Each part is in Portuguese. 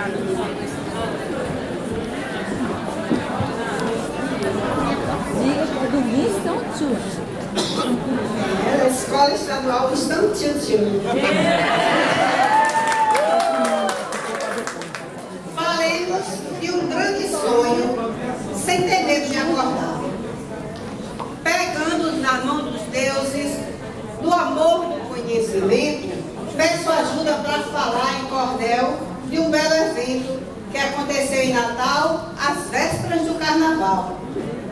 É a Escola Estadual Instantil. Falemos de um grande sonho, sem ter medo de acordar. Pegando na mão dos deuses, do amor do conhecimento, peço ajuda para falar em cordel de um belo evento que aconteceu em Natal, às vésperas do Carnaval,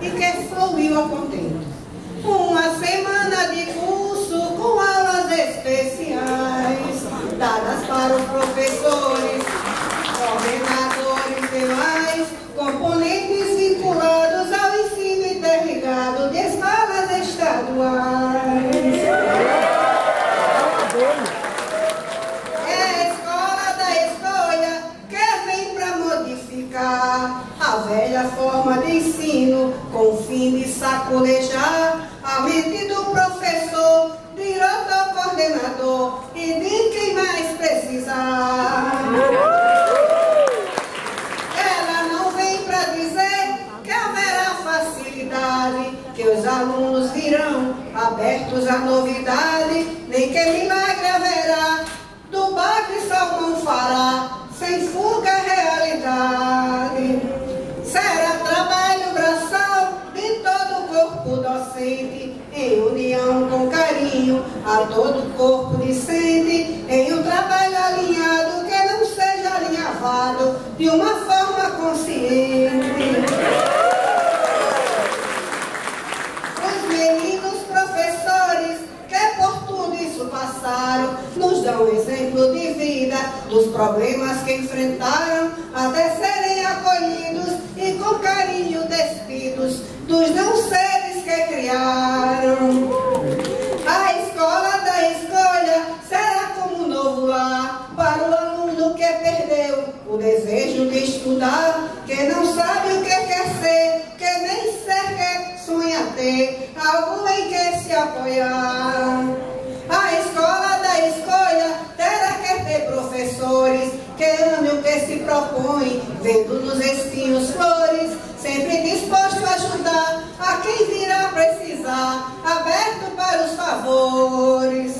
e que fluiu a contento. Uma semana de curso com aulas especiais, dadas para os professores, coordenadores demais, componentes vinculados ao ensino interligado de escolas estaduais. É a escola da escolha que vem para modificar a velha forma de ensino, com o fim de sacolejar a mente do professor, diretor, coordenador e de quem mais precisar. Ela não vem para dizer que haverá facilidade, que os alunos virão abertos à novidade, nem que milagre haverá, do bagre salmão fará, sem fuga a realidade. Será trabalho braçal de todo o corpo docente, em união com carinho a todo o corpo discente, em um trabalho alinhado que não seja alinhavado de uma forma consciente. Os meninos professores que por tudo isso passaram, nos dão exemplo de vida, dos problemas que enfrentaram, até serem acolhidos e com carinho despidos dos não seres que criaram. A escola da escolha será como um novo lar para o aluno que perdeu o desejo de estudar, que não sabe o que quer ser, que nem sequer sonha ter algo em que se apoiar. A escola da escolha terá que ter professores que amem o que se propõe, vendo nos espinhos flores, sempre disposto a ajudar a quem virá precisar, aberto para os favores.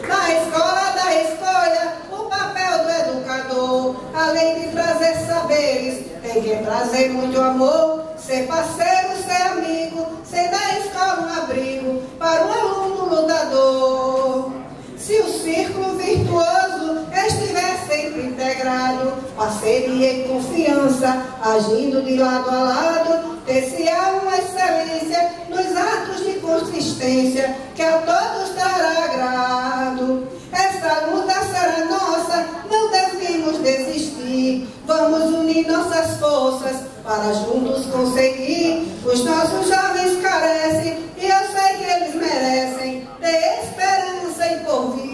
Na escola da escolha, o papel do educador, além de trazer saberes, tem que trazer muito amor, ser parceiro, ser amigo, ser da escola um abrigo para o aluno lutador. Se o círculo virtuoso estiver sempre integrado, parceria e confiança, agindo de lado a lado, ter-se-á uma excelência nos atos de consistência, que a todos dará agrado. Essa luta será nossa, não devemos desistir. Vamos unir nossas forças para juntos conseguir. Os nossos jovens carecem e eu sei que eles merecem ter esperança e porvir.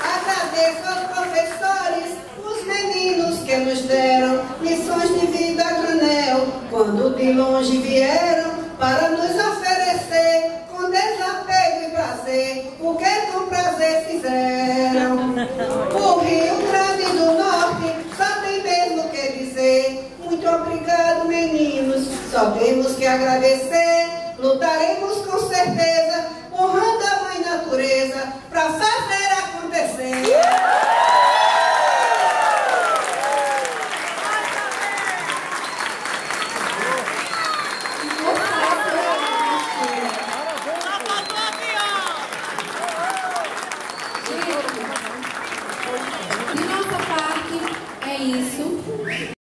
Agradeço aos professores, os meninos que nos deram lições de vida a granel, quando de longe vieram para nos oferecer com desapego e prazer o que com prazer fizeram. O Rio Grande do Norte só tem mesmo que dizer muito obrigado, meninos, só temos que agradecer. Lutaremos com certeza, honrando a mãe natureza, para fazer acontecer. De nossa parte, é isso.